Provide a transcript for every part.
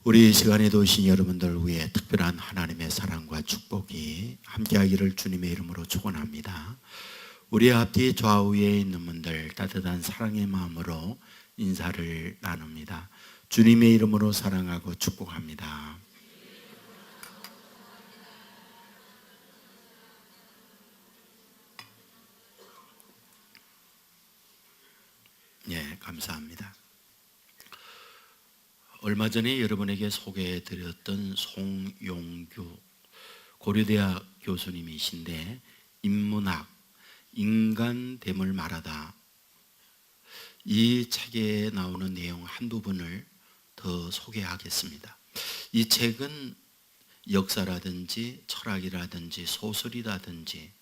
우리 시간에도 오신 여러분들 위해 특별한 하나님의 사랑과 축복이 함께하기를 주님의 이름으로 축원합니다. 우리 앞뒤 좌우에 있는 분들 따뜻한 사랑의 마음으로 인사를 나눕니다. 주님의 이름으로 사랑하고 축복합니다. 네, 감사합니다. 얼마 전에 여러분에게 소개해드렸던 송용규 고려대학 교수님이신데, 인문학, 인간됨을 말하다, 이 책에 나오는 내용 한두 분을 더 소개하겠습니다. 이 책은 역사라든지 철학이라든지 소설이라든지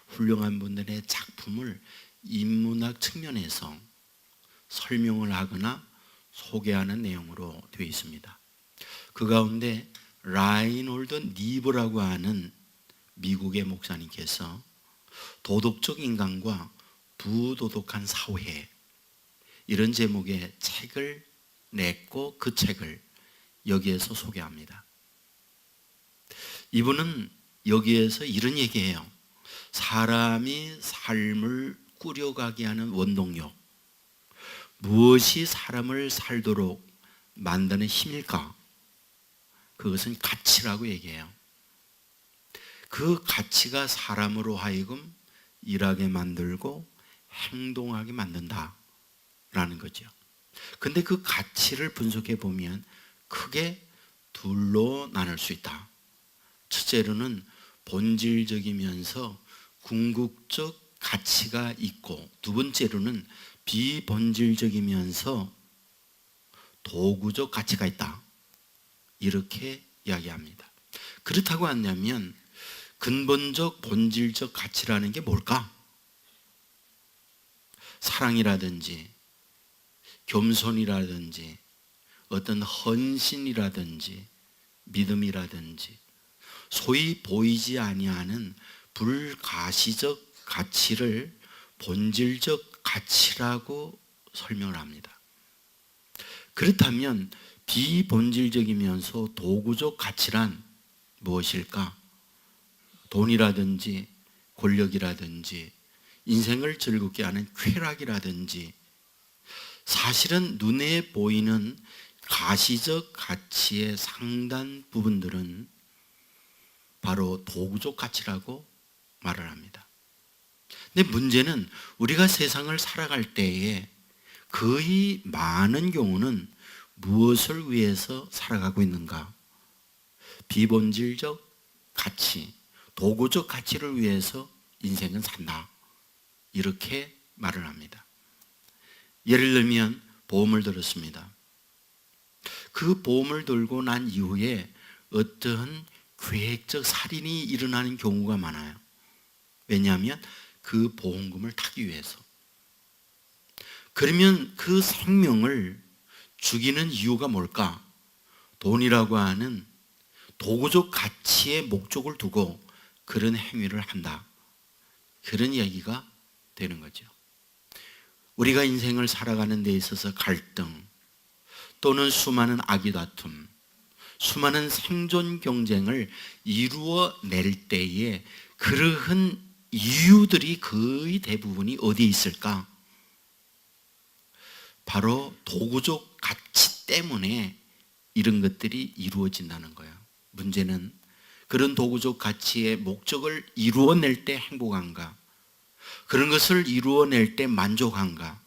훌륭한 분들의 작품을 인문학 측면에서 설명을 하거나 소개하는 내용으로 되어 있습니다. 그 가운데 라이놀드 니브라고 하는 미국의 목사님께서 도덕적 인간과 부도덕한 사회, 이런 제목의 책을 냈고 그 책을 여기에서 소개합니다. 이분은 여기에서 이런 얘기해요. 사람이 삶을 꾸려가게 하는 원동력, 무엇이 사람을 살도록 만드는 힘일까? 그것은 가치라고 얘기해요. 그 가치가 사람으로 하여금 일하게 만들고 행동하게 만든다라는 거죠. 근데 그 가치를 분석해 보면 크게 둘로 나눌 수 있다. 첫째로는 본질적이면서 궁극적 가치가 있고, 두 번째로는 비본질적이면서 도구적 가치가 있다, 이렇게 이야기합니다. 그렇다고 한다면 근본적 본질적 가치라는 게 뭘까? 사랑이라든지 겸손이라든지 어떤 헌신이라든지 믿음이라든지 소위 보이지 아니하는 불가시적 가치를 본질적 가치라고 설명을 합니다. 그렇다면 비본질적이면서 도구적 가치란 무엇일까? 돈이라든지 권력이라든지 인생을 즐겁게 하는 쾌락이라든지, 사실은 눈에 보이는 가시적 가치의 상당 부분들은 바로 도구적 가치라고 말을 합니다. 근데 문제는 우리가 세상을 살아갈 때에 거의 많은 경우는 무엇을 위해서 살아가고 있는가? 비본질적 가치, 도구적 가치를 위해서 인생은 산다, 이렇게 말을 합니다. 예를 들면 보험을 들었습니다. 그 보험을 들고 난 이후에 어떠한 계획적 살인이 일어나는 경우가 많아요. 왜냐하면 그 보험금을 타기 위해서. 그러면 그 생명을 죽이는 이유가 뭘까? 돈이라고 하는 도구적 가치의 목적을 두고 그런 행위를 한다, 그런 이야기가 되는 거죠. 우리가 인생을 살아가는 데 있어서 갈등 또는 수많은 악의 다툼, 수많은 생존 경쟁을 이루어낼 때에 그러한 이유들이 거의 대부분이 어디에 있을까? 바로 도구적 가치 때문에 이런 것들이 이루어진다는 거예요. 문제는 그런 도구적 가치의 목적을 이루어낼 때 행복한가? 그런 것을 이루어낼 때 만족한가?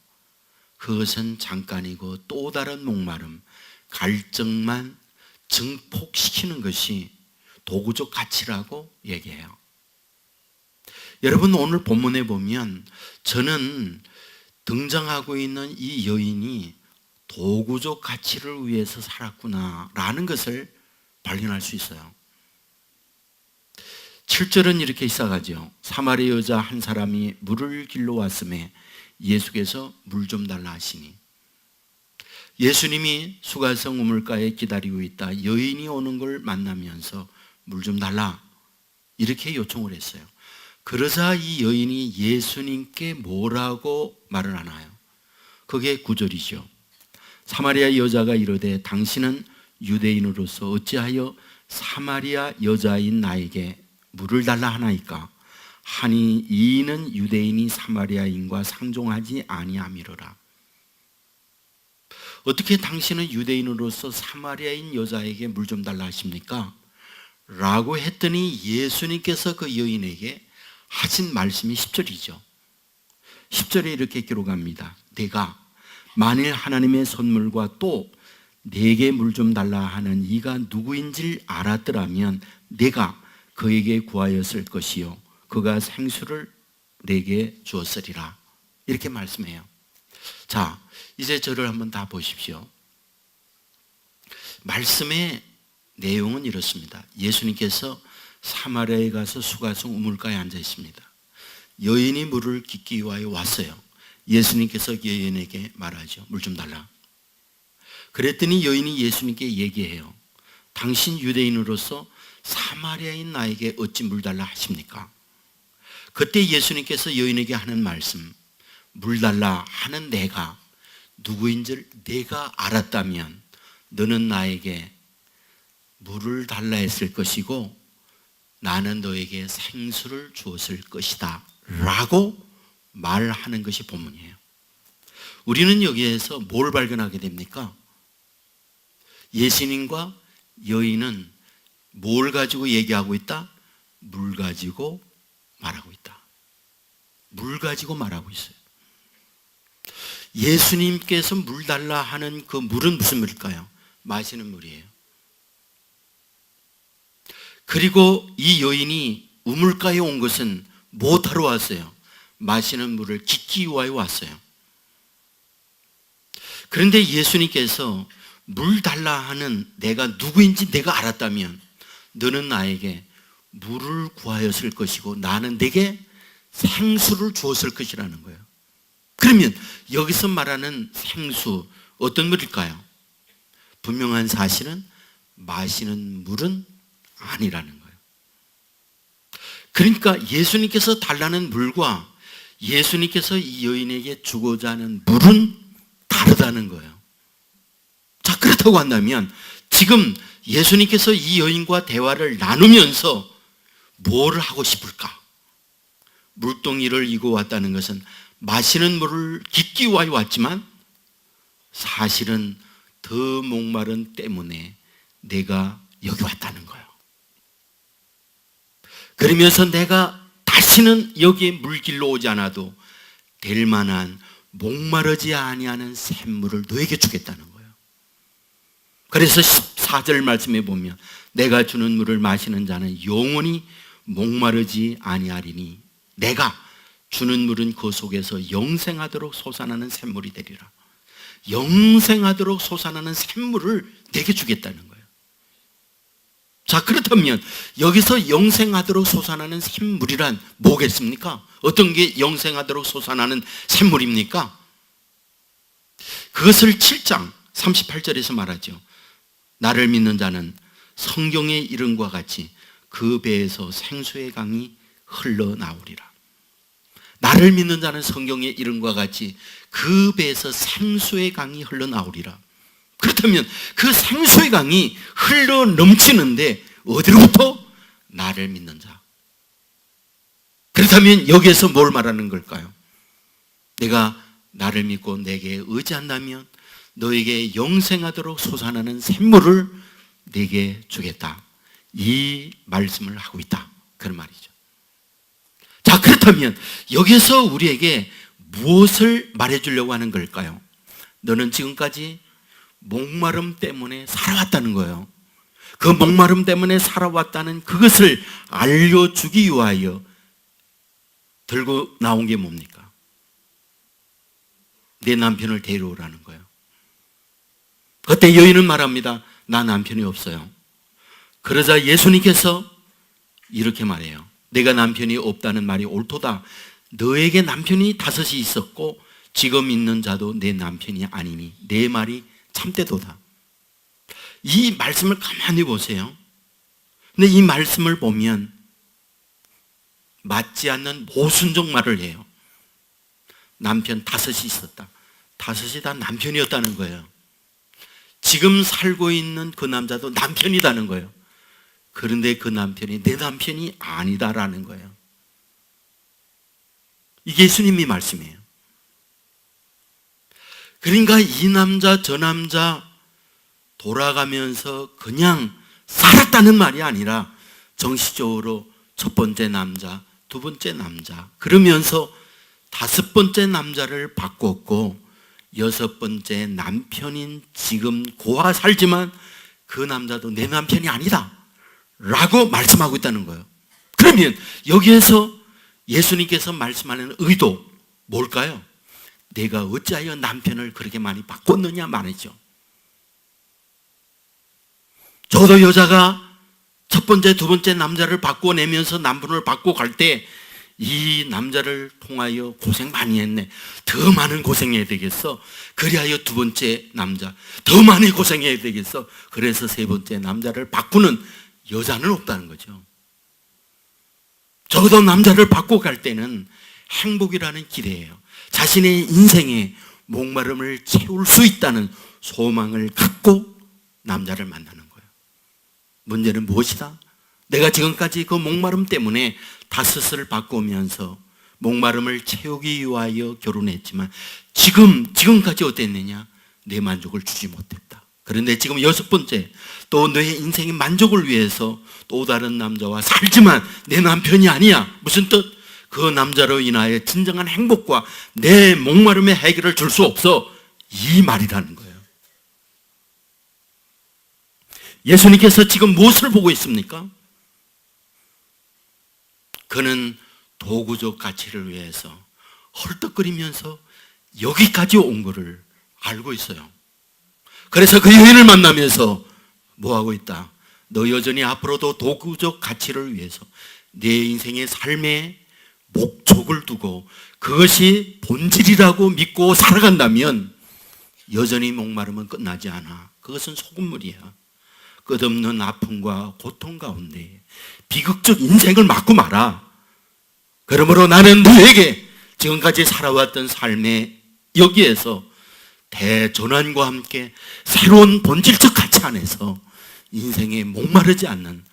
그것은 잠깐이고 또 다른 목마름, 갈증만 증폭시키는 것이 도구적 가치라고 얘기해요. 여러분, 오늘 본문에 보면 저는 등장하고 있는 이 여인이 도구적 가치를 위해서 살았구나라는 것을 발견할 수 있어요. 7절은 이렇게 시작하죠. 사마리 여자 한 사람이 물을 길러 왔음에 예수께서 물 좀 달라 하시니, 예수님이 수가성 우물가에 기다리고 있다 여인이 오는 걸 만나면서 물 좀 달라, 이렇게 요청을 했어요. 그러자 이 여인이 예수님께 뭐라고 말을 하나요? 그게 9절이죠. 사마리아 여자가 이르되 당신은 유대인으로서 어찌하여 사마리아 여자인 나에게 물을 달라 하나이까? 하니 이는 유대인이 사마리아인과 상종하지 아니함이로라. 어떻게 당신은 유대인으로서 사마리아인 여자에게 물 좀 달라 하십니까? 라고 했더니 예수님께서 그 여인에게 하신 말씀이 10절이죠. 10절에 이렇게 기록합니다. 내가 만일 하나님의 선물과 또 내게 물 좀 달라 하는 이가 누구인지를 알았더라면 내가 그에게 구하였을 것이요 그가 생수를 내게 주었으리라. 이렇게 말씀해요. 자, 이제 저를 한번 다 보십시오. 말씀의 내용은 이렇습니다. 예수님께서 사마리아에 가서 수가성 우물가에 앉아 있습니다. 여인이 물을 깃기 위하여 왔어요. 예수님께서 여인에게 말하죠. 물 좀 달라. 그랬더니 여인이 예수님께 얘기해요. 당신 유대인으로서 사마리아인 나에게 어찌 물 달라 하십니까? 그때 예수님께서 여인에게 하는 말씀, 물 달라 하는 내가 누구인지를 내가 알았다면 너는 나에게 물을 달라 했을 것이고 나는 너에게 생수를 주었을 것이다 라고 말하는 것이 본문이에요. 우리는 여기에서 뭘 발견하게 됩니까? 예수님과 여인은 뭘 가지고 얘기하고 있다? 물 가지고 말하고 있다. 물 가지고 말하고 있어요. 예수님께서 물 달라 하는 그 물은 무슨 물일까요? 마시는 물이에요. 그리고 이 여인이 우물가에 온 것은 못하러 왔어요. 마시는 물을 깃기 위하여 왔어요. 그런데 예수님께서 물 달라 하는 내가 누구인지 내가 알았다면 너는 나에게 물을 구하였을 것이고 나는 내게 생수를 주었을 것이라는 거예요. 그러면 여기서 말하는 생수 어떤 물일까요? 분명한 사실은 마시는 물은 아니라는 거예요. 그러니까 예수님께서 달라는 물과 예수님께서 이 여인에게 주고자 하는 물은 다르다는 거예요. 자, 그렇다고 한다면 지금 예수님께서 이 여인과 대화를 나누면서 뭘 하고 싶을까? 물동이를 이고 왔다는 것은 마시는 물을 깃기 위하여 왔지만 사실은 더 목마른 때문에 내가 여기 왔다는 거예요. 그러면서 내가 다시는 여기에 물길로 오지 않아도 될 만한 목마르지 아니하는 샘물을 너에게 주겠다는 거예요. 그래서 14절 말씀에 보면 내가 주는 물을 마시는 자는 영원히 목마르지 아니하리니 내가 주는 물은 그 속에서 영생하도록 솟아나는 샘물이 되리라. 영생하도록 솟아나는 샘물을 내게 주겠다는 거예요. 자, 그렇다면 여기서 영생하도록 솟아나는 샘물이란 뭐겠습니까? 어떤 게 영생하도록 솟아나는 샘물입니까? 그것을 7장 38절에서 말하죠. 나를 믿는 자는 성경의 이름과 같이 그 배에서 생수의 강이 흘러나오리라. 나를 믿는 자는 성경의 이름과 같이 그 배에서 생수의 강이 흘러나오리라. 그렇다면 그 생수의 강이 흘러 넘치는데 어디로부터? 나를 믿는 자. 그렇다면 여기에서 뭘 말하는 걸까요? 내가 나를 믿고 내게 의지한다면 너에게 영생하도록 솟아나는 샘물을 내게 주겠다. 이 말씀을 하고 있다. 그런 말이죠. 자, 그렇다면 여기서 우리에게 무엇을 말해주려고 하는 걸까요? 너는 지금까지 목마름 때문에 살아왔다는 거예요. 그 목마름 때문에 살아왔다는 그것을 알려주기 위하여 들고 나온 게 뭡니까? 내 남편을 데려오라는 거예요. 그때 여인은 말합니다. 나 남편이 없어요. 그러자 예수님께서 이렇게 말해요. 내가 남편이 없다는 말이 옳도다. 너에게 남편이 5이 있었고 지금 있는 자도 내 남편이 아니니 내 말이 참되도다. 이 말씀을 가만히 보세요. 근데 이 말씀을 보면 맞지 않는 모순적 말을 해요. 남편 5이 있었다. 5이 다 남편이었다는 거예요. 지금 살고 있는 그 남자도 남편이라는 거예요. 그런데 그 남편이 내 남편이 아니다라는 거예요. 이게 예수님이 말씀이에요. 그러니까 이 남자 저 남자 돌아가면서 그냥 살았다는 말이 아니라 정식적으로 첫 번째 남자, 두 번째 남자, 그러면서 다섯 번째 남자를 바꿨고 여섯 번째 남편인 지금 고아 살지만 그 남자도 내 남편이 아니다 라고 말씀하고 있다는 거예요. 그러면 여기에서 예수님께서 말씀하는 의도 뭘까요? 내가 어찌하여 남편을 그렇게 많이 바꿨느냐 말이죠. 저도 여자가 첫 번째, 두 번째 남자를 바꿔내면서 남편을 바꿔 갈 때 이 남자를 통하여 고생 많이 했네. 더 많은 고생해야 되겠어. 그리하여 두 번째 남자 더 많이 고생해야 되겠어. 그래서 세 번째 남자를 바꾸는 여자는 없다는 거죠. 적어도 남자를 바꿔 갈 때는 행복이라는 기대예요. 자신의 인생에 목마름을 채울 수 있다는 소망을 갖고 남자를 만나는 거예요. 문제는 무엇이다? 내가 지금까지 그 목마름 때문에 다섯을 바꾸면서 목마름을 채우기 위하여 결혼했지만 지금까지 어땠느냐? 내 만족을 주지 못했다. 그런데 지금 여섯 번째, 또 내 인생의 만족을 위해서 또 다른 남자와 살지만 내 남편이 아니야. 무슨 뜻? 그 남자로 인하여 진정한 행복과 내 목마름의 해결을 줄 수 없어. 이 말이라는 거예요. 예수님께서 지금 무엇을 보고 있습니까? 그는 도구적 가치를 위해서 헐떡거리면서 여기까지 온 것을 알고 있어요. 그래서 그 여인을 만나면서 뭐하고 있다? 너 여전히 앞으로도 도구적 가치를 위해서 내 인생의 삶의 목적을 두고 그것이 본질이라고 믿고 살아간다면 여전히 목마름은 끝나지 않아. 그것은 소금물이야. 끝없는 아픔과 고통 가운데 비극적 인생을 맞고 말아. 그러므로 나는 너에게 지금까지 살아왔던 삶의 여기에서 대전환과 함께 새로운 본질적 가치 안에서 인생에 목마르지 않는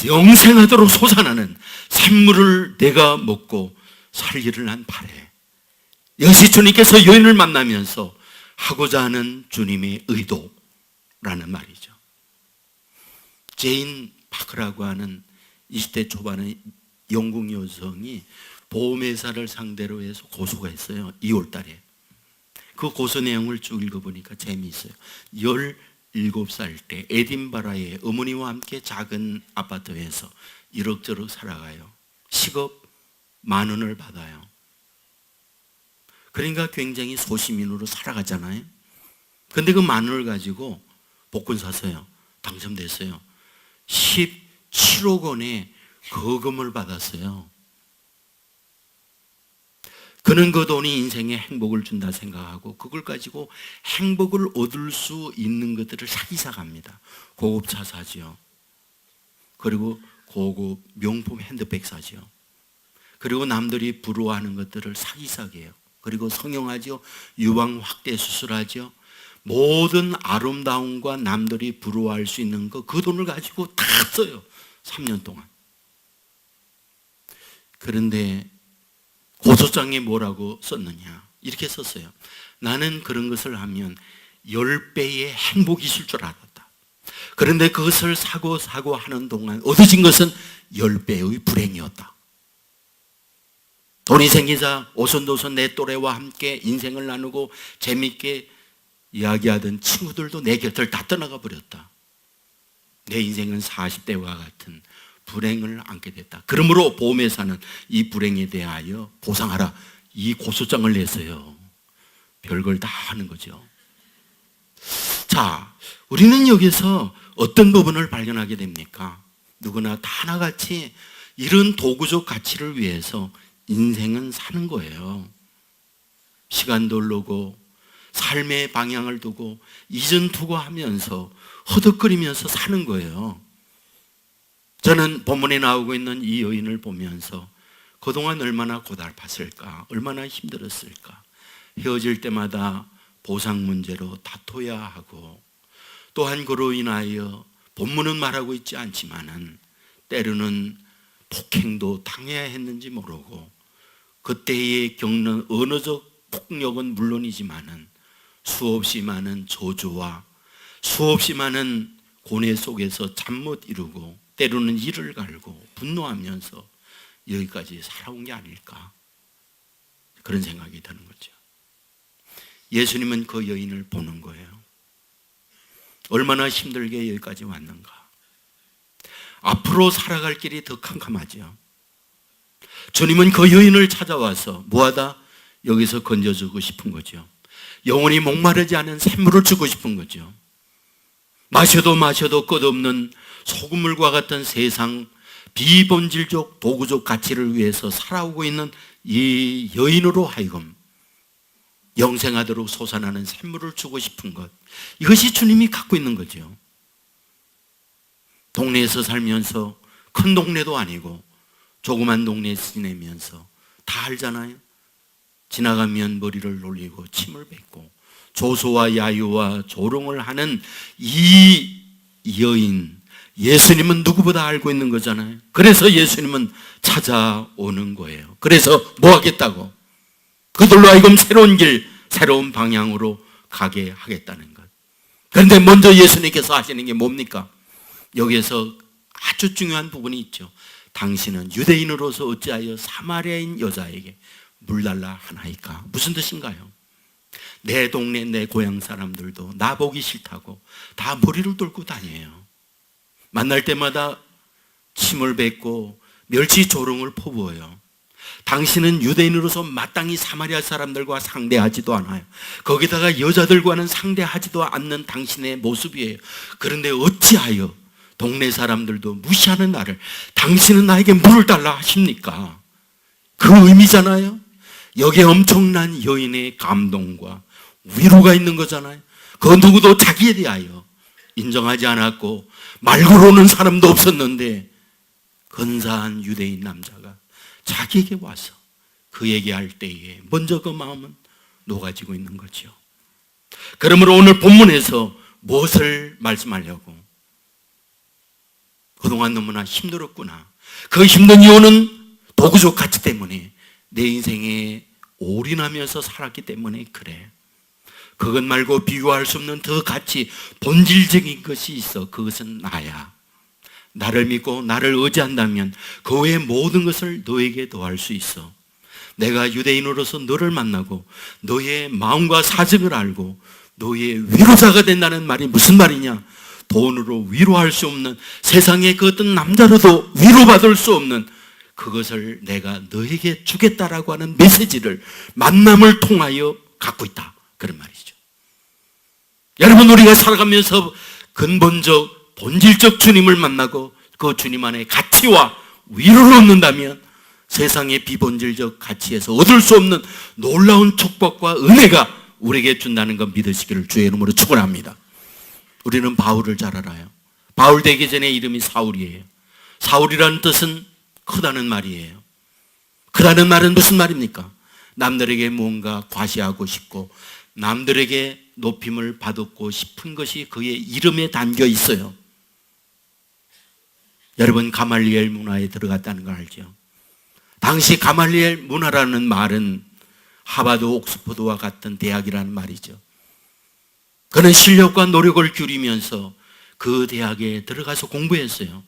영생하도록 솟아나는 샘물을 내가 먹고 살기를 난 바래. 이것이 주님께서 여인을 만나면서 하고자 하는 주님의 의도라는 말이죠. 제인 파크라고 하는 20대 초반의 영국 여성이 보험회사를 상대로 해서 고소가 했어요. 2월 달에. 그 고소 내용을 쭉 읽어보니까 재미있어요. 17살 때 에딘바라의 어머니와 함께 작은 아파트에서 이럭저럭 살아가요. 시급 10,000원을 받아요. 그러니까 굉장히 소시민으로 살아가잖아요. 근데 그 10,000원을 가지고 복권 샀어요. 당첨됐어요. 17억 원의 거금을 받았어요. 그는 그 돈이 인생에 행복을 준다 생각하고 그걸 가지고 행복을 얻을 수 있는 것들을 사기사갑니다. 고급 차 사지요. 그리고 고급 명품 핸드백 사지요. 그리고 남들이 부러워하는 것들을 사기사게요. 그리고 성형하죠. 유방 확대 수술하죠. 모든 아름다움과 남들이 부러워할 수 있는 거 그 돈을 가지고 다 써요. 3년 동안. 그런데 고소장에 뭐라고 썼느냐? 이렇게 썼어요. 나는 그런 것을 하면 10배의 행복이 있을 줄 알았다. 그런데 그것을 사고 하는 동안 얻어진 것은 10배의 불행이었다. 돈이 생기자 오손도손 내 또래와 함께 인생을 나누고 재밌게 이야기하던 친구들도 내 곁을 다 떠나가 버렸다. 내 인생은 40대와 같은 불행을 안게 됐다. 그러므로 보험회사는 이 불행에 대하여 보상하라. 이 고소장을 냈어요. 별걸 다 하는 거죠. 자, 우리는 여기서 어떤 부분을 발견하게 됩니까? 누구나 다 하나같이 이런 도구적 가치를 위해서 인생은 사는 거예요. 시간도 흐르고 삶의 방향을 두고 이전 투구하면서 허덕거리면서 사는 거예요. 저는 본문에 나오고 있는 이 여인을 보면서 그동안 얼마나 고달팠을까, 얼마나 힘들었을까. 헤어질 때마다 보상 문제로 다퉈야 하고 또한 그로 인하여 본문은 말하고 있지 않지만은 때로는 폭행도 당해야 했는지 모르고 그때에 겪는 언어적 폭력은 물론이지만은 수없이 많은 저주와 수없이 많은 고뇌 속에서 잠 못 이루고 때로는 이를 갈고 분노하면서 여기까지 살아온 게 아닐까, 그런 생각이 드는 거죠. 예수님은 그 여인을 보는 거예요. 얼마나 힘들게 여기까지 왔는가. 앞으로 살아갈 길이 더 캄캄하죠. 주님은 그 여인을 찾아와서 뭐하다? 여기서 건져주고 싶은 거죠. 영원히 목마르지 않은 샘물을 주고 싶은 거죠. 마셔도 마셔도 끝없는 소금물과 같은 세상 비본질적 도구적 가치를 위해서 살아오고 있는 이 여인으로 하여금 영생하도록 솟아나는 샘물을 주고 싶은 것, 이것이 주님이 갖고 있는 거죠. 동네에서 살면서, 큰 동네도 아니고 조그만 동네에 지내면서 다 알잖아요. 지나가면 머리를 놀리고 침을 뱉고 조소와 야유와 조롱을 하는 이 여인, 예수님은 누구보다 알고 있는 거잖아요. 그래서 예수님은 찾아오는 거예요. 그래서 뭐 하겠다고? 그들로 하여금 새로운 길, 새로운 방향으로 가게 하겠다는 것. 그런데 먼저 예수님께서 하시는 게 뭡니까? 여기에서 아주 중요한 부분이 있죠. 당신은 유대인으로서 어찌하여 사마리아인 여자에게 물 달라 하나이까? 무슨 뜻인가요? 내 동네, 내 고향 사람들도 나 보기 싫다고 다 머리를 돌고 다녀요. 만날 때마다 침을 뱉고 멸치 조롱을 퍼부어요. 당신은 유대인으로서 마땅히 사마리아 사람들과 상대하지도 않아요. 거기다가 여자들과는 상대하지도 않는 당신의 모습이에요. 그런데 어찌하여 동네 사람들도 무시하는 나를 당신은 나에게 물을 달라 하십니까? 그 의미잖아요. 여기에 엄청난 여인의 감동과 위로가 있는 거잖아요. 그 누구도 자기에 대하여 인정하지 않았고 말 걸어오는 사람도 없었는데 근사한 유대인 남자가 자기에게 와서 그 얘기할 때에 먼저 그 마음은 녹아지고 있는 거죠. 그러므로 오늘 본문에서 무엇을 말씀하려고? 그동안 너무나 힘들었구나. 그 힘든 이유는 도구적 가치 때문에 내 인생에 올인하면서 살았기 때문에 그래. 그것 말고 비교할 수 없는 더 가치, 본질적인 것이 있어. 그것은 나야. 나를 믿고 나를 의지한다면 그 외의 모든 것을 너에게 더할 수 있어. 내가 유대인으로서 너를 만나고 너의 마음과 사정을 알고 너의 위로자가 된다는 말이 무슨 말이냐? 돈으로 위로할 수 없는, 세상의 그 어떤 남자로도 위로받을 수 없는 그것을 내가 너에게 주겠다라고 하는 메시지를 만남을 통하여 갖고 있다, 그런 말이죠. 여러분, 우리가 살아가면서 근본적 본질적 주님을 만나고 그 주님 안에 가치와 위로를 얻는다면 세상의 비본질적 가치에서 얻을 수 없는 놀라운 축복과 은혜가 우리에게 준다는 것 믿으시기를 주의 이름으로 축원합니다. 우리는 바울을 잘 알아요. 바울 되기 전에 이름이 사울이에요. 사울이라는 뜻은 크다는 말이에요. 크다는 말은 무슨 말입니까? 남들에게 뭔가 과시하고 싶고 남들에게 높임을 받고 싶은 것이 그의 이름에 담겨 있어요. 여러분, 가말리엘 문화에 들어갔다는 걸 알죠? 당시 가말리엘 문화라는 말은 하버드, 옥스퍼드와 같은 대학이라는 말이죠. 그는 실력과 노력을 기울이면서 그 대학에 들어가서 공부했어요.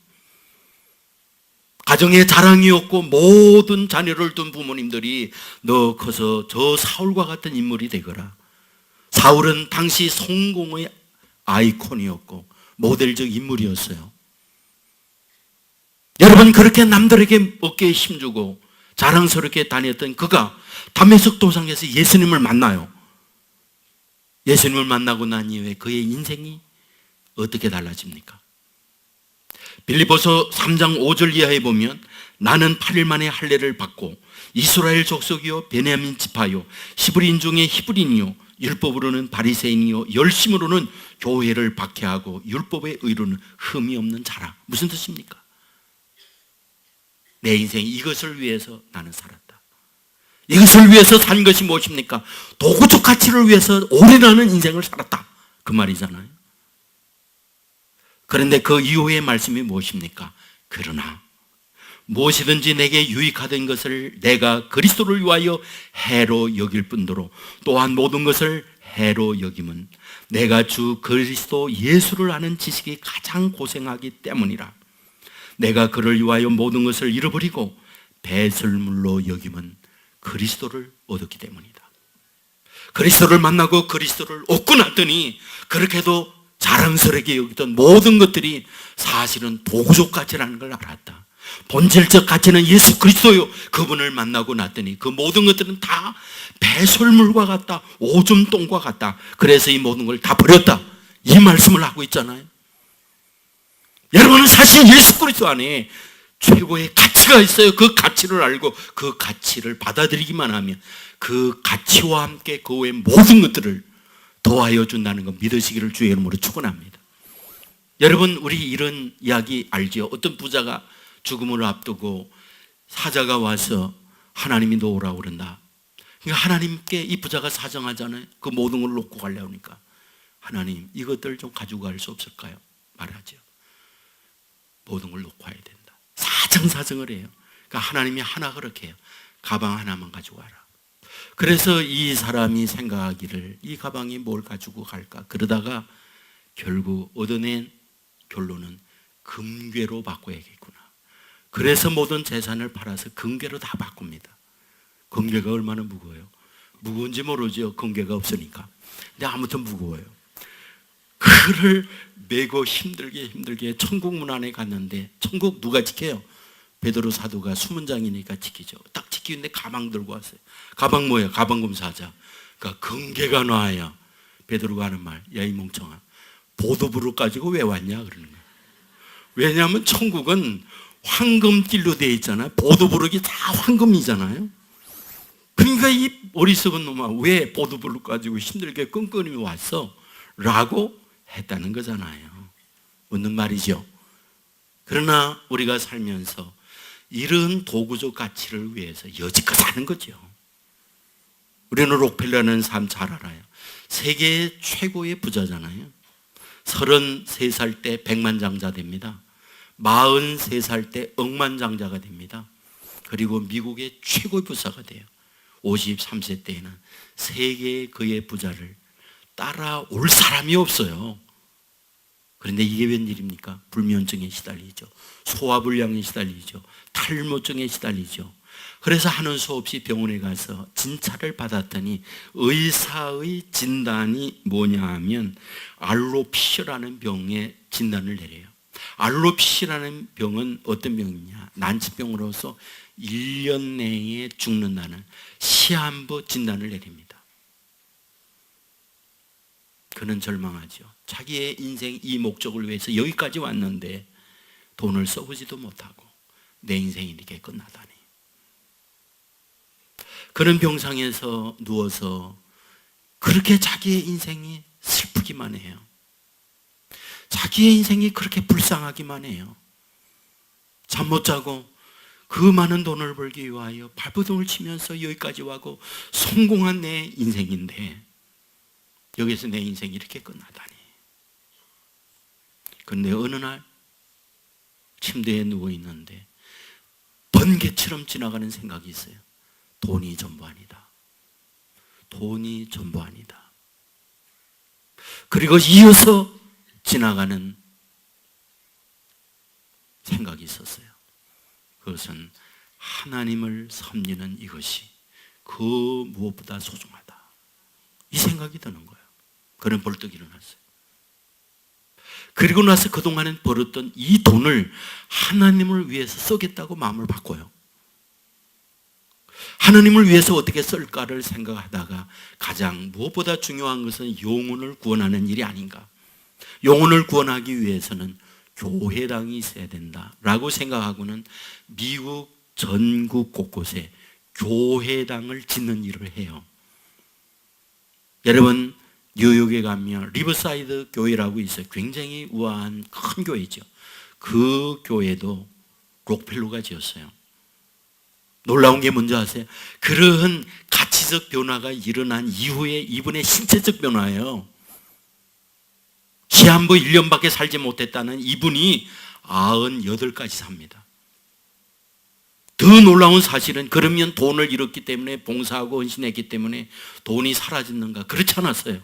가정의 자랑이었고 모든 자녀를 둔 부모님들이 너 커서 저 사울과 같은 인물이 되거라. 사울은 당시 성공의 아이콘이었고 모델적 인물이었어요. 여러분, 그렇게 남들에게 어깨에 힘주고 자랑스럽게 다녔던 그가 다메섹 도상에서 예수님을 만나요. 예수님을 만나고 난 이후에 그의 인생이 어떻게 달라집니까? 빌립보서 3장 5절 이하에 보면 나는 8일 만에 할례를 받고 이스라엘 족속이요 베냐민 지파요 히브리인 중에 히브리인이요 율법으로는 바리새인이요 열심으로는 교회를 박해하고 율법의 의로는 흠이 없는 자라. 무슨 뜻입니까? 내 인생 이것을 위해서 나는 살았다. 이것을 위해서 산 것이 무엇입니까? 도구적 가치를 위해서 올인하는 인생을 살았다, 그 말이잖아요. 그런데 그 이후의 말씀이 무엇입니까? 그러나 무엇이든지 내게 유익하던 것을 내가 그리스도를 위하여 해로 여길 뿐더러 또한 모든 것을 해로 여김은 내가 주 그리스도 예수를 아는 지식이 가장 고생하기 때문이라. 내가 그를 위하여 모든 것을 잃어버리고 배설물로 여김은 그리스도를 얻었기 때문이다. 그리스도를 만나고 그리스도를 얻고 났더니 그렇게도 자랑스럽게 여기던 모든 것들이 사실은 도구적 가치라는 걸 알았다. 본질적 가치는 예수 그리스도요. 그분을 만나고 났더니 그 모든 것들은 다 배설물과 같다. 오줌똥과 같다. 그래서 이 모든 걸 다 버렸다. 이 말씀을 하고 있잖아요. 여러분은 사실 예수 그리스도 안에 최고의 가치가 있어요. 그 가치를 알고 그 가치를 받아들이기만 하면 그 가치와 함께 그 외의 모든 것들을 더하여 준다는 거 믿으시기를 주의 이름으로 축원합니다. 여러분, 우리 이런 이야기 알죠? 어떤 부자가 죽음을 앞두고 사자가 와서 하나님이 놓으라고 그런다. 그러니까 하나님께 이 부자가 사정하잖아요. 그 모든 걸 놓고 가려고 하니까 하나님, 이것들 좀 가지고 갈 수 없을까요? 말하죠. 모든 걸 놓고 와야 된다. 사정사정을 해요. 그러니까 하나님이 하나 그렇게 해요. 가방 하나만 가지고 와라. 그래서 이 사람이 생각하기를 이 가방이 뭘 가지고 갈까? 그러다가 결국 얻어낸 결론은 금괴로 바꿔야겠구나. 그래서 모든 재산을 팔아서 금괴로 다 바꿉니다. 금괴가 얼마나 무거워요? 무거운지 모르죠. 금괴가 없으니까. 근데 아무튼 무거워요. 그를 메고 힘들게 천국 문 안에 갔는데 천국 누가 지켜요? 베드로 사도가 수문장이니까 지키죠. 딱 지키는데 가방 들고 왔어요. 가방 뭐예요? 가방 검사하자. 그러니까 금괴가 나와야 베드로가 하는 말, 야 이 멍청아, 보도부를 가지고 왜 왔냐 그러는 거예요. 왜냐하면 천국은 황금길로 되어 있잖아요. 보도부룩이 다 황금이잖아요. 그러니까 이 어리석은 놈아 왜 보도부룩 가지고 힘들게 끈끈이 왔어? 라고 했다는 거잖아요. 묻는 말이죠. 그러나 우리가 살면서 이런 도구적 가치를 위해서 여지껏 사는 거죠. 우리는 록펠러라는 사람 잘 알아요. 세계 최고의 부자잖아요. 33살 때 백만장자 됩니다. 43살 때 억만장자가 됩니다. 그리고 미국의 최고의 부자가 돼요. 53세 때에는 세계의 그의 부자를 따라올 사람이 없어요. 그런데 이게 웬일입니까? 불면증에 시달리죠. 소화불량에 시달리죠. 탈모증에 시달리죠. 그래서 하는 수 없이 병원에 가서 진찰을 받았더니 의사의 진단이 뭐냐 하면 알로피시라는 병의 진단을 내려요. 알로피시라는 병은 어떤 병이냐? 난치병으로서 1년 내에 죽는다는 시한부 진단을 내립니다. 그는 절망하죠. 자기의 인생 이 목적을 위해서 여기까지 왔는데 돈을 써보지도 못하고 내 인생이 이렇게 끝나다니. 그는 병상에서 누워서 그렇게 자기의 인생이 슬프기만 해요. 자기의 인생이 그렇게 불쌍하기만 해요. 잠 못 자고 그 많은 돈을 벌기 위하여 발버둥을 치면서 여기까지 와고 성공한 내 인생인데 여기서 내 인생이 이렇게 끝나다니. 그런데 어느 날 침대에 누워 있는데 번개처럼 지나가는 생각이 있어요. 돈이 전부 아니다. 돈이 전부 아니다. 그리고 이어서 지나가는 생각이 있었어요. 그것은 하나님을 섬기는 이것이 그 무엇보다 소중하다. 이 생각이 드는 거예요. 그는 벌떡 일어났어요. 그리고 나서 그동안은 벌었던 이 돈을 하나님을 위해서 쓰겠다고 마음을 바꿔요. 하나님을 위해서 어떻게 쓸까를 생각하다가 가장 무엇보다 중요한 것은 영혼을 구원하는 일이 아닌가. 영혼을 구원하기 위해서는 교회당이 있어야 된다라고 생각하고는 미국 전국 곳곳에 교회당을 짓는 일을 해요. 여러분, 뉴욕에 가면 리버사이드 교회라고 있어요. 굉장히 우아한 큰 교회죠. 그 교회도 록펠러가 지었어요. 놀라운 게 뭔지 아세요? 그러한 가치적 변화가 일어난 이후에 이분의 신체적 변화예요. 시한부 1년밖에 살지 못했다는 이분이 98까지 삽니다. 더 놀라운 사실은 그러면 돈을 잃었기 때문에 봉사하고 헌신했기 때문에 돈이 사라졌는가? 그렇지 않았어요.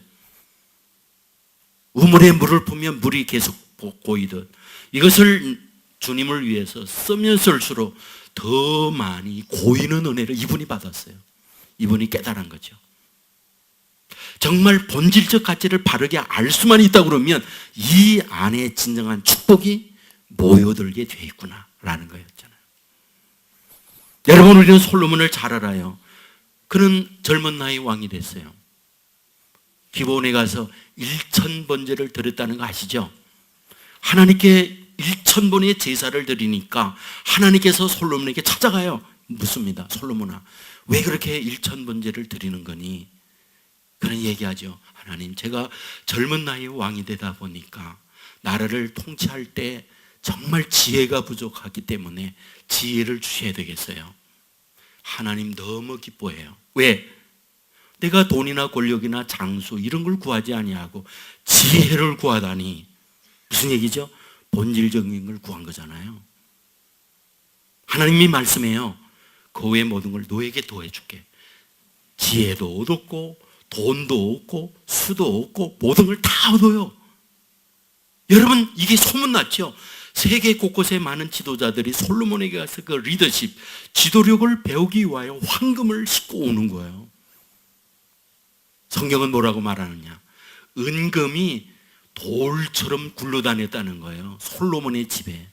우물에 물을 부으면 물이 계속 고이듯 이것을 주님을 위해서 쓰면 쓸수록 더 많이 고이는 은혜를 이분이 받았어요. 이분이 깨달은 거죠. 정말 본질적 가치를 바르게 알 수만 있다 그러면 이 안에 진정한 축복이 모여들게 돼 있구나라는 거였잖아요. 여러분, 우리는 솔로몬을 잘 알아요. 그는 젊은 나이 왕이 됐어요. 기브온에 가서 1000번제를 드렸다는 거 아시죠? 하나님께 1000번의 제사를 드리니까 하나님께서 솔로몬에게 찾아가요. 묻습니다. 솔로몬아, 왜 그렇게 1000번제를 드리는 거니? 그런 얘기하죠. 하나님, 제가 젊은 나이에 왕이 되다 보니까 나라를 통치할 때 정말 지혜가 부족하기 때문에 지혜를 주셔야 되겠어요. 하나님 너무 기뻐해요. 왜? 내가 돈이나 권력이나 장수 이런 걸 구하지 아니하고 지혜를 구하다니. 무슨 얘기죠? 본질적인 걸 구한 거잖아요. 하나님이 말씀해요. 그 외의 모든 걸 너에게 더해줄게. 지혜도 얻었고 돈도 얻고 수도 얻고 모든 걸 다 얻어요. 여러분, 이게 소문났죠? 세계 곳곳에 많은 지도자들이 솔로몬에게 가서 그 리더십, 지도력을 배우기 위하여 황금을 싣고 오는 거예요. 성경은 뭐라고 말하느냐? 은금이 돌처럼 굴러다녔다는 거예요. 솔로몬의 집에.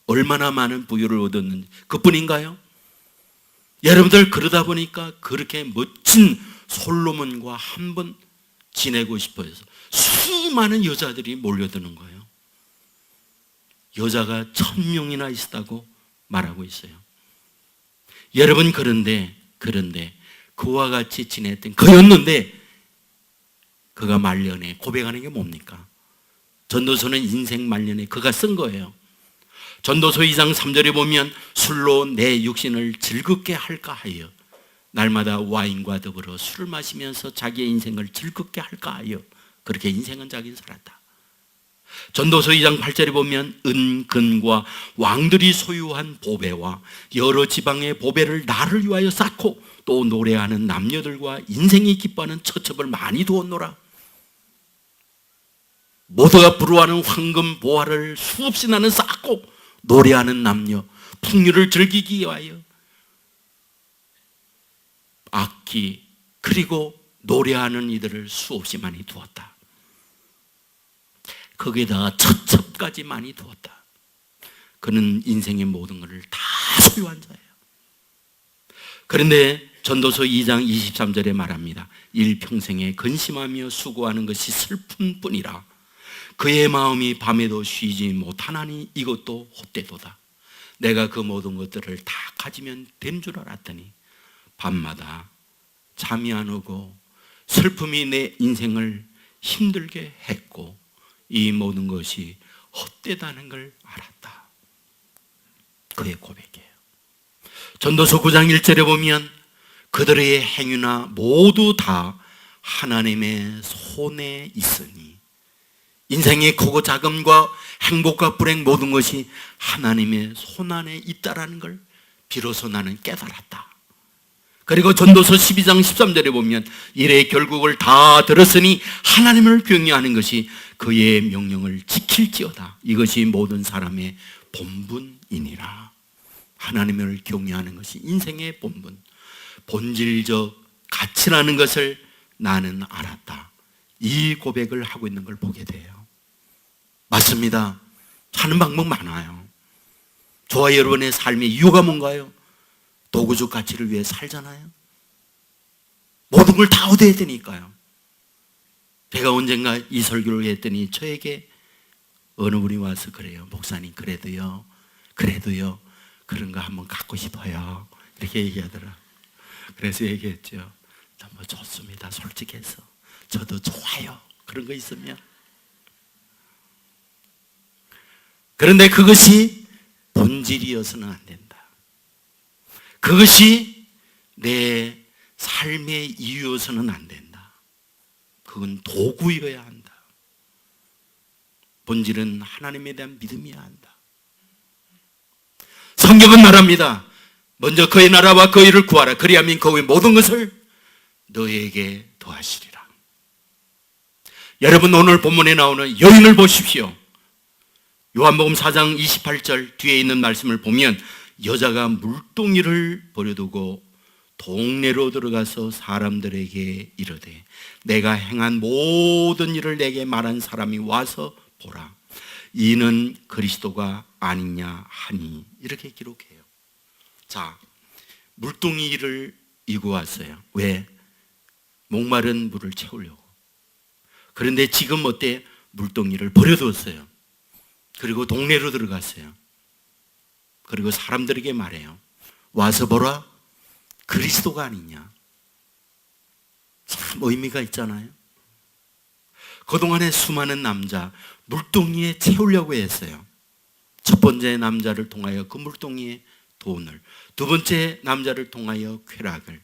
얼마나 많은 부유를 얻었는지. 그뿐인가요? 여러분들, 그러다 보니까 그렇게 멋진 솔로몬과 한번 지내고 싶어 해서 수많은 여자들이 몰려드는 거예요. 여자가 1000명이나 있었다고 말하고 있어요. 여러분, 그런데 그와 같이 지냈던 그였는데 그가 말년에 고백하는 게 뭡니까? 전도서는 인생 말년에 그가 쓴 거예요. 전도서 2장 3절에 보면 술로 내 육신을 즐겁게 할까 하여 날마다 와인과 더불어 술을 마시면서 자기의 인생을 즐겁게 할까 하여 그렇게 인생은 자기는 살았다. 전도서 2장 8절에 보면 은근과 왕들이 소유한 보배와 여러 지방의 보배를 나를 위하여 쌓고 또 노래하는 남녀들과 인생이 기뻐하는 처첩을 많이 두었노라. 모두가 부러워하는 황금 보화를 수없이 나는 쌓고 노래하는 남녀, 풍류를 즐기기 위하여 악기 그리고 노래하는 이들을 수없이 많이 두었다. 거기에다가 처첩까지 많이 두었다. 그는 인생의 모든 것을 다 소유한 자예요. 그런데 전도서 2장 23절에 말합니다. 일평생에 근심하며 수고하는 것이 슬픔뿐이라. 그의 마음이 밤에도 쉬지 못하나니 이것도 헛되도다. 내가 그 모든 것들을 다 가지면 된 줄 알았더니 밤마다 잠이 안 오고 슬픔이 내 인생을 힘들게 했고 이 모든 것이 헛되다는 걸 알았다. 그의 고백이에요. 전도서 9장 1절에 보면 그들의 행위나 모두 다 하나님의 손에 있으니 인생의 크고 작음과 행복과 불행 모든 것이 하나님의 손 안에 있다라는 걸 비로소 나는 깨달았다. 그리고 전도서 12장 13절에 보면 이래 결국을 다 들었으니 하나님을 경외하는 것이 그의 명령을 지킬지어다. 이것이 모든 사람의 본분이니라. 하나님을 경외하는 것이 인생의 본분, 본질적 가치라는 것을 나는 알았다. 이 고백을 하고 있는 걸 보게 돼요. 맞습니다. 하는 방법 많아요. 저와 여러분의 삶의 이유가 뭔가요? 도구적 가치를 위해 살잖아요. 모든 걸 다 얻어야 되니까요. 제가 언젠가 이 설교를 했더니 저에게 어느 분이 와서 그래요. 목사님, 그래도요 그런 거 한번 갖고 싶어요. 이렇게 얘기하더라. 그래서 얘기했죠. 정말 좋습니다. 솔직해서 저도 좋아요. 그런 거 있으면. 그런데 그것이 본질이어서는 안 된다. 그것이 내 삶의 이유여서는 안 된다. 그건 도구여야 한다. 본질은 하나님에 대한 믿음이어야 한다. 성경은 말합니다. 먼저 그의 나라와 그 일을 구하라. 그리하면 그 외 모든 것을 너희에게 더하시리라. 여러분, 오늘 본문에 나오는 여인을 보십시오. 요한복음 4장 28절 뒤에 있는 말씀을 보면 여자가 물동이를 버려두고 동네로 들어가서 사람들에게 이르되 내가 행한 모든 일을 내게 말한 사람이 와서 보라. 이는 그리스도가 아니냐 하니, 이렇게 기록해요. 자, 물동이를 이고 왔어요. 왜? 목마른 물을 채우려고. 그런데 지금 어때? 물동이를 버려두었어요. 그리고 동네로 들어갔어요. 그리고 사람들에게 말해요. 와서 보라, 그리스도가 아니냐. 참 의미가 있잖아요. 그동안에 수많은 남자 물동이에 채우려고 했어요. 첫 번째 남자를 통하여 그 물동이에 돈을, 두 번째 남자를 통하여 쾌락을,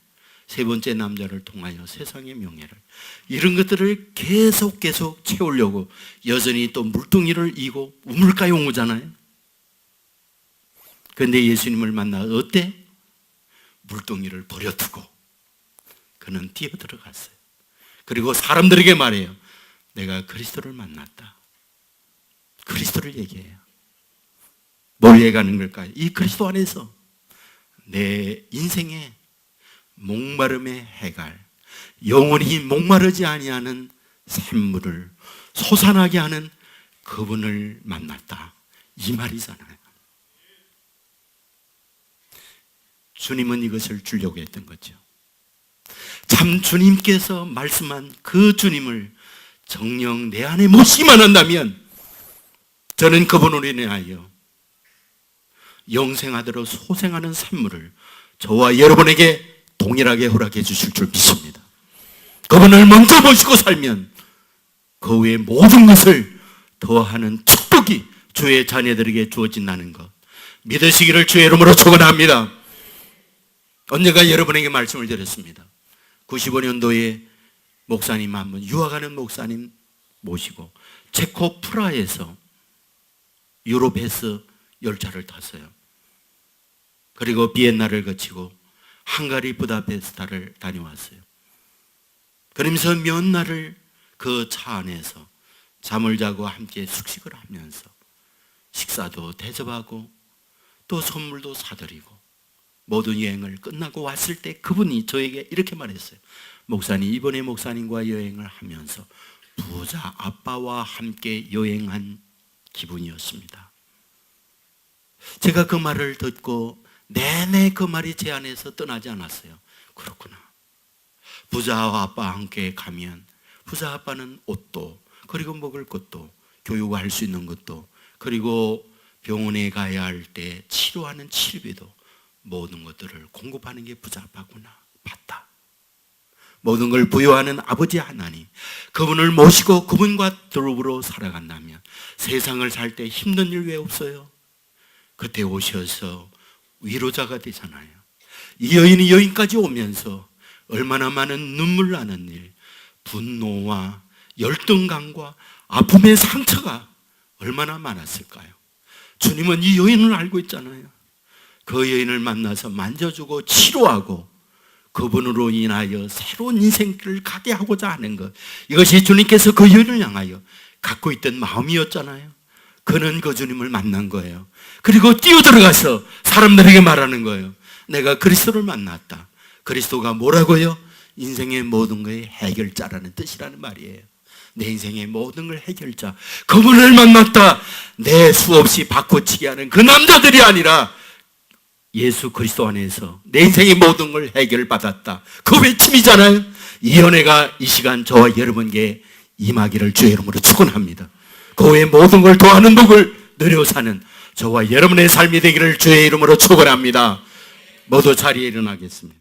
세 번째 남자를 통하여 세상의 명예를, 이런 것들을 계속 채우려고 여전히 또 물동이를 이고 우물가에 오잖아요. 그런데 예수님을 만나 어때? 물동이를 버려두고 그는 뛰어들어갔어요. 그리고 사람들에게 말해요. 내가 그리스도를 만났다. 그리스도를 얘기해요. 뭘 얘기하는 걸까요? 이 그리스도 안에서 내 인생의 목마름의 해갈, 영원히 목마르지 아니하는 샘물을 솟아나게 하는 그분을 만났다, 이 말이잖아요. 주님은 이것을 주려고 했던 거죠. 참 주님께서 말씀한 그 주님을 정녕 내 안에 모시기만 한다면 저는 그분으로 인하여 영생하도록 소생하는 샘물을 저와 여러분에게 동일하게 허락해 주실 줄 믿습니다. 그분을 먼저 모시고 살면 그 외의 모든 것을 더하는 축복이 주의 자녀들에게 주어진다는 것 믿으시기를 주의 이름으로 축원합니다. 언젠가 여러분에게 말씀을 드렸습니다. 95년도에 목사님 한 분, 유학하는 목사님 모시고 체코 프라하에서 유로패스 열차를 탔어요. 그리고 비엔나를 거치고 헝가리 부다페스트를 다녀왔어요. 그러면서 몇 날을 그 차 안에서 잠을 자고 함께 숙식을 하면서 식사도 대접하고 또 선물도 사드리고 모든 여행을 끝나고 왔을 때 그분이 저에게 이렇게 말했어요. 목사님, 이번에 목사님과 여행을 하면서 부자 아빠와 함께 여행한 기분이었습니다. 제가 그 말을 듣고 내내 그 말이 제 안에서 떠나지 않았어요. 그렇구나. 부자와 아빠와 함께 가면 부자 아빠는 옷도, 그리고 먹을 것도, 교육할 수 있는 것도, 그리고 병원에 가야 할 때 치료하는 치료비도 모든 것들을 공급하는 게 부자 아빠구나. 봤다. 모든 걸 부여하는 아버지 하나님, 그분을 모시고 그분과 더불어 살아간다면 세상을 살 때 힘든 일 왜 없어요? 그때 오셔서 위로자가 되잖아요. 이 여인이 여인까지 오면서 얼마나 많은 눈물 나는 일, 분노와 열등감과 아픔의 상처가 얼마나 많았을까요? 주님은 이 여인을 알고 있잖아요. 그 여인을 만나서 만져주고 치료하고 그분으로 인하여 새로운 인생길을 가게 하고자 하는 것, 이것이 주님께서 그 여인을 향하여 갖고 있던 마음이었잖아요. 그는 그 주님을 만난 거예요. 그리고 뛰어들어가서 사람들에게 말하는 거예요. 내가 그리스도를 만났다. 그리스도가 뭐라고요? 인생의 모든 것의 해결자라는 뜻이라는 말이에요. 내 인생의 모든 걸 해결자, 그분을 만났다. 내 수없이 바꿔치기 하는 그 남자들이 아니라 예수 그리스도 안에서 내 인생의 모든 걸 해결받았다, 그 외침이잖아요. 이 은혜가 이 시간 저와 여러분께 임하기를 주의 이름으로 축원합니다. 그 외의 모든 걸 더하는 복을 누려 사는 저와 여러분의 삶이 되기를 주의 이름으로 축원합니다. 모두 자리에 일어나겠습니다.